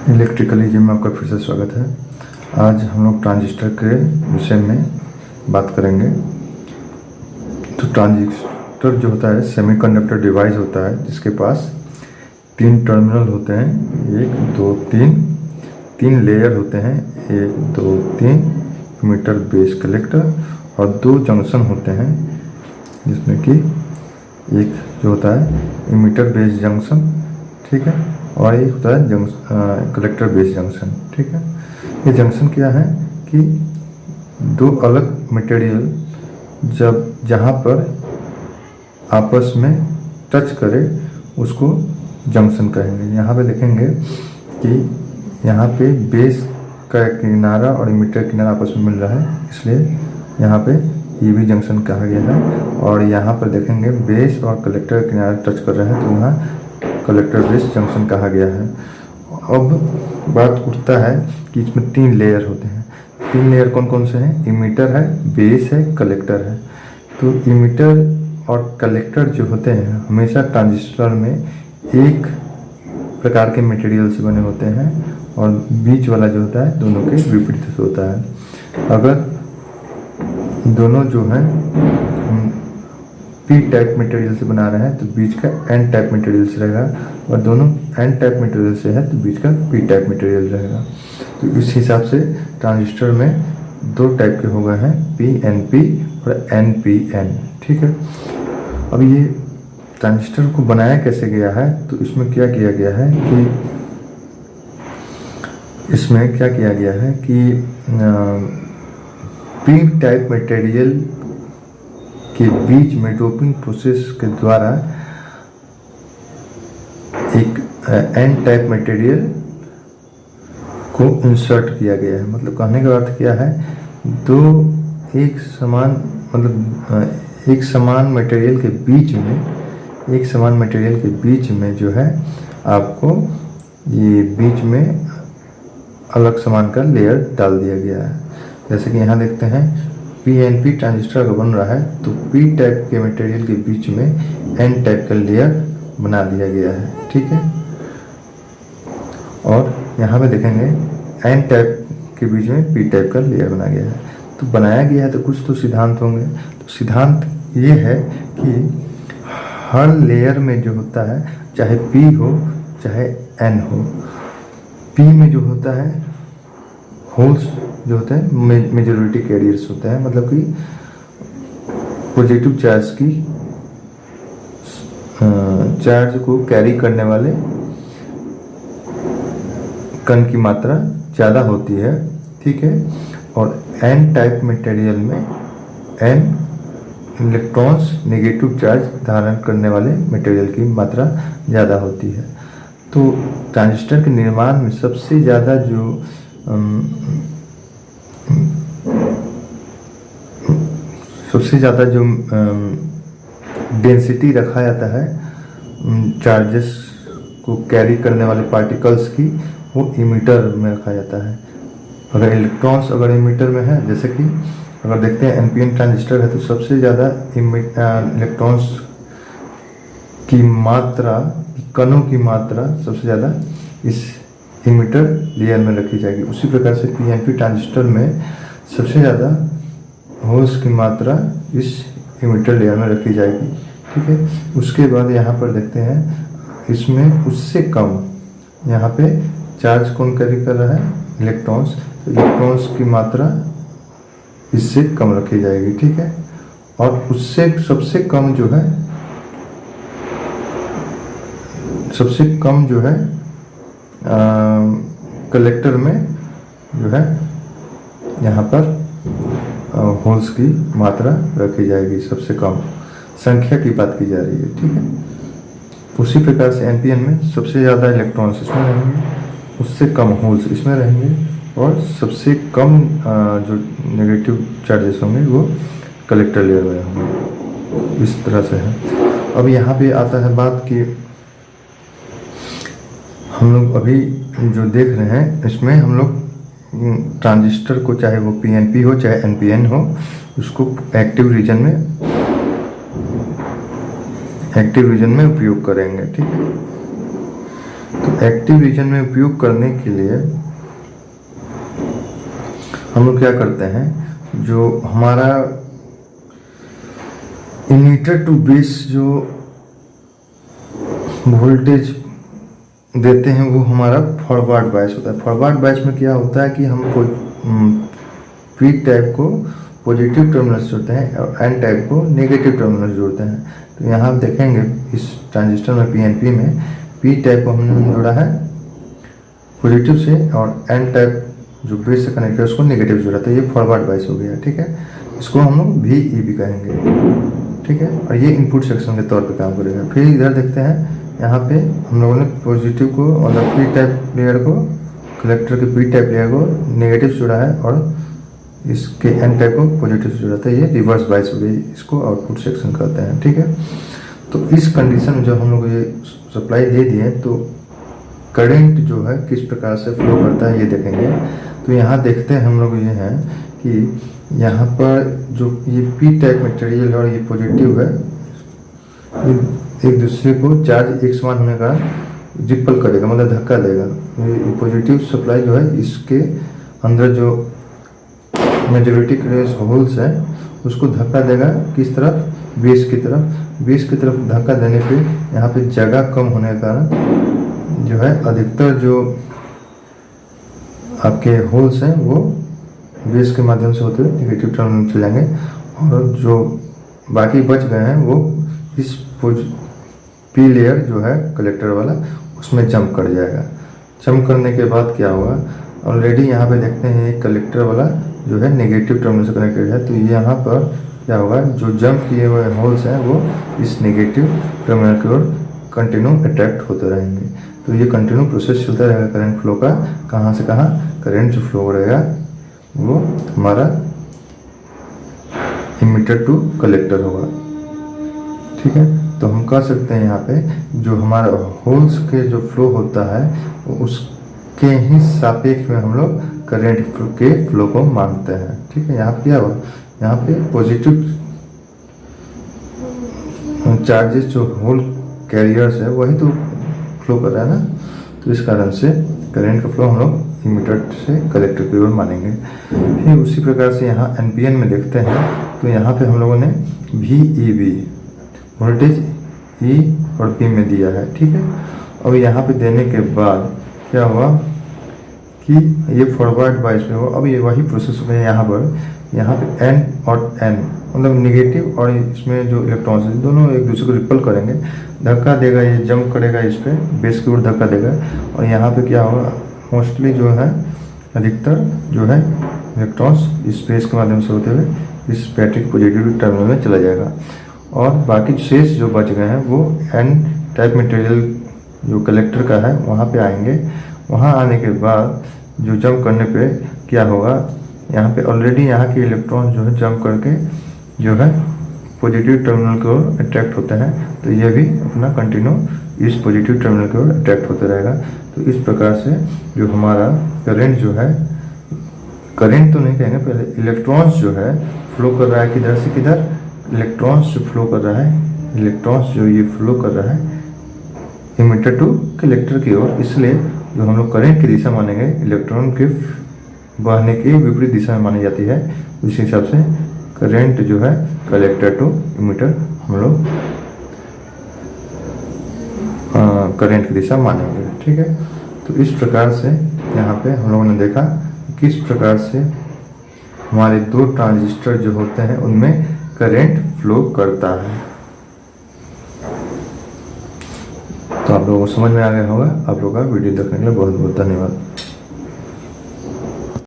Electrical gym में आपका फिर से स्वागत है। आज हम लोग ट्रांजिस्टर के विषय में बात करेंगे। तो ट्रांजिस्टर जो होता है सेमीकंडक्टर डिवाइस होता है जिसके पास 3 टर्मिनल होते हैं, 1 2 3 लेयर होते हैं, 1 2 3 एमिटर बेस कलेक्टर और 2 जंक्शन होते हैं जिसमें कि एक जो होता है एमिटर बेस जंक्शन, ठीक है, और एक होता है कलेक्टर बेस जंक्शन, ठीक है। ये जंक्शन क्या है कि 2 अलग मटेरियल जहाँ पर आपस में टच करे उसको जंक्शन कहेंगे। यहाँ पे देखेंगे कि यहाँ पे बेस का किनारा और एमिटर किनारा आपस में मिल रहा है, इसलिए यहाँ पे ये भी जंक्शन कहा गया है। और यहाँ पर देखेंगे बेस और कलेक्टर किनारा टच कर रहे हैं तो यहाँ कलेक्टर बेस जंक्शन कहा गया है। अब बात उठता है कि इसमें 3 लेयर होते हैं। 3 लेयर कौन कौन से हैं? इमीटर है, बेस है, कलेक्टर है। तो इमीटर और कलेक्टर जो होते हैं हमेशा ट्रांजिस्टर में एक प्रकार के मटेरियल से बने होते हैं और बीच वाला जो होता है दोनों के विपरीत से होता है। अगर दोनों जो है पी टाइप मटेरियल से बना रहे हैं तो बीच का एन टाइप मटेरियल से रहेगा, और दोनों एन टाइप मटेरियल से है तो बीच का पी टाइप मटेरियल रहेगा। तो इस हिसाब से ट्रांजिस्टर में 2 टाइप के हो गए हैं, PNP और NPN, ठीक है। अब ये ट्रांजिस्टर को बनाया कैसे गया है? तो इसमें क्या किया गया है कि पी टाइप मटेरियल के बीच में डोपिंग प्रोसेस के द्वारा एक एन टाइप मटेरियल को इंसर्ट किया गया है। मतलब कहने का अर्थ क्या है, एक समान मटेरियल के बीच में जो है आपको ये बीच में अलग सामान का लेयर डाल दिया गया है। जैसे कि यहाँ देखते हैं PNP ट्रांजिस्टर अगर बन रहा है तो P टाइप के मटेरियल के बीच में N टाइप का लेयर बना दिया गया है, ठीक है। और यहाँ पे देखेंगे N टाइप के बीच में P टाइप का लेयर बना गया है। तो बनाया गया है तो कुछ तो सिद्धांत होंगे। तो सिद्धांत ये है कि हर लेयर में जो होता है, चाहे P हो चाहे N हो, P में जो होता है होल्स जो होते हैं मेजॉरिटी कैरियर्स होते हैं, मतलब कि पॉजिटिव चार्ज को कैरी करने वाले कण की मात्रा ज़्यादा होती है, ठीक है। और N टाइप मटेरियल में N इलेक्ट्रॉन्स नेगेटिव चार्ज धारण करने वाले मटेरियल की मात्रा ज़्यादा होती है। तो ट्रांजिस्टर के निर्माण में सबसे ज़्यादा जो डेंसिटी रखा जाता है चार्जेस को कैरी करने वाले पार्टिकल्स की, वो इमीटर में रखा जाता है। अगर इलेक्ट्रॉन्स इमीटर में है, जैसे कि अगर देखते हैं NPN ट्रांजिस्टर है तो सबसे ज़्यादा इलेक्ट्रॉन्स की मात्रा, कणों की मात्रा सबसे ज़्यादा इस इमीटर लेयर में रखी जाएगी। उसी प्रकार से PNP ट्रांजिस्टर में सबसे ज़्यादा होल्स की मात्रा इस इमीटर लेयर में रखी जाएगी, ठीक है। उसके बाद यहाँ पर देखते हैं इसमें उससे कम यहाँ पे चार्ज कौन कैरी कर रहा है? इलेक्ट्रॉन्स। तो इलेक्ट्रॉन्स की मात्रा इससे कम रखी जाएगी, ठीक है। और उससे सबसे कम जो है कलेक्टर में जो है यहाँ पर होल्स की मात्रा रखी जाएगी, सबसे कम संख्या की बात की जा रही है, ठीक है। उसी प्रकार से NPN में सबसे ज़्यादा इलेक्ट्रॉन्स इसमें रहेंगे, उससे कम होल्स इसमें रहेंगे, और सबसे कम जो नेगेटिव चार्जेस होंगे वो कलेक्टर लेयर में होंगे। इस तरह से है। अब यहाँ पे आता है बात कि हम लोग अभी जो देख रहे हैं इसमें हम लोग ट्रांजिस्टर को, चाहे वो PNP हो चाहे NPN हो, उसको एक्टिव रीजन में उपयोग करेंगे, ठीक है। तो एक्टिव रीजन में उपयोग करने के लिए हम लोग क्या करते हैं, जो हमारा इमीटर टू बेस जो वोल्टेज देते हैं वो हमारा फॉरवर्ड बायस होता है। फॉरवर्ड बायस में क्या होता है कि हम पी टाइप को पॉजिटिव टर्मिनल से जोड़ते हैं और एन टाइप को नेगेटिव टर्मिनल से जोड़ते हैं। तो यहाँ आप देखेंगे इस ट्रांजिस्टर में पीएनपी में पी टाइप को हमने जोड़ा है पॉजिटिव से और एन टाइप जो बेस से कनेक्ट है उसको नेगेटिव से जोड़ा। तो ये फॉरवर्ड बायस हो गया, ठीक है। इसको हम लोग VEB कहेंगे, ठीक है। और ये इनपुट सेक्शन के तौर पे काम करेगा। फिर इधर देखते हैं, यहाँ पे हम लोगों ने पॉजिटिव को मतलब पी टाइप लेयर को कलेक्टर के पी टाइप लेयर को नेगेटिव से जोड़ा है और इसके एन टाइप को पॉजिटिव से जोड़ा था। ये रिवर्स बायस हो गई, इसको आउटपुट सेक्शन कहते हैं, ठीक है। तो इस कंडीशन में जब हम लोग ये सप्लाई दे दिए तो करंट जो है किस प्रकार से फ्लो करता है ये देखेंगे। तो यहाँ देखते हैं हम लोग ये हैं कि यहाँ पर जो ये पी टाइप मटेरियल है और ये पॉजिटिव है, एक दूसरे को चार्ज एक समान होने का रिपल करेगा, मतलब धक्का देगा। ये पॉजिटिव सप्लाई जो है इसके अंदर जो मेजॉरिटी क्रेस होल्स है उसको धक्का देगा किस तरफ, बेस की तरफ। बेस की तरफ धक्का देने पे यहाँ पे जगह कम होने के कारण जो है अधिकतर जो आपके होल्स हैं वो बेस के माध्यम से होते हुए नेगेटिव टर्मिनल में चले जाएंगे और जो बाकी बच गए हैं वो इस पी लेयर जो है कलेक्टर वाला उसमें जंप कर जाएगा। जंप करने के बाद क्या होगा, ऑलरेडी यहाँ पे देखते हैं एक कलेक्टर वाला जो है नेगेटिव टर्मिनल से कनेक्टेड है। तो यहाँ पर क्या होगा, जो जंप किए हुए होल्स हैं वो इस नेगेटिव टर्मिनल की ओर कंटिन्यू अट्रैक्ट होते रहेंगे। तो ये कंटिन्यू प्रोसेस चलता रहेगा करंट फ्लो का। कहाँ से कहाँ करंट जो फ्लो रहेगा वो हमारा इमीटर टू कलेक्टर होगा, ठीक है। तो हम कह सकते हैं यहाँ पे जो हमारा होल्स के जो फ्लो होता है उसके ही सापेक्ष में हम लोग करंट के फ्लो को मानते हैं, ठीक है। यहाँ पे क्या हुआ, यहाँ पे पॉजिटिव चार्जेस जो होल कैरियर्स है वही तो फ्लो कर रहा है ना, तो इस कारण से करंट का फ्लो हम लोग इमीटर से कलेक्टर की ओर मानेंगे। फिर उसी प्रकार से यहाँ एनपीएन में देखते हैं तो यहाँ पे हम लोगों ने VEB वोल्टेज E और P में दिया है, ठीक है। और यहाँ पे देने के बाद क्या हुआ कि ये फॉरवर्ड बायस में हो। अब ये वही प्रोसेस हो गया यहाँ पे N और N मतलब नेगेटिव और इसमें जो इलेक्ट्रॉन्स है दोनों एक दूसरे को रिपल करेंगे, धक्का देगा, ये जंप करेगा इस पे बेस की ओर धक्का देगा और यहाँ पे क्या होगा, मोस्टली जो है अधिकतर जो है इलेक्ट्रॉन्स इस बेस के माध्यम से होते हुए इस बैटरी पॉजिटिव टर्मिनल में चला जाएगा और बाकी शेष जो बच गए हैं वो N टाइप मटेरियल जो कलेक्टर का है वहाँ पे आएंगे। वहाँ आने के बाद जो जंप करने पे क्या होगा, यहाँ पे ऑलरेडी यहाँ के इलेक्ट्रॉन जो है जंप करके जो है पॉजिटिव टर्मिनल की ओर अट्रैक्ट होते हैं। तो ये भी अपना कंटिन्यू इस पॉजिटिव टर्मिनल की ओर अट्रैक्ट होता रहेगा। तो इस प्रकार से जो हमारा करंट जो है, करंट तो नहीं कहेंगे, पहले इलेक्ट्रॉन्स जो है फ्लो कर रहा है किधर से किधर, इलेक्ट्रॉन्स जो फ्लो कर रहा है, इलेक्ट्रॉन्स जो ये फ्लो कर रहा है इमीटर टू कलेक्टर की ओर। इसलिए जो हम लोग करंट की दिशा मानेंगे इलेक्ट्रॉन के बहने की विपरीत दिशा में मानी जाती है। उस हिसाब से करंट जो है कलेक्टर टू इमीटर हम लोग करंट की दिशा मानेंगे, ठीक है। तो इस प्रकार से यहाँ पे हम लोगों ने देखा किस प्रकार से हमारे दो ट्रांजिस्टर जो होते हैं उनमें करंट फ्लो करता है। तो आप लोगों को समझ में आ गया होगा। आप लोगों का वीडियो देखने के लिए बहुत बहुत धन्यवाद।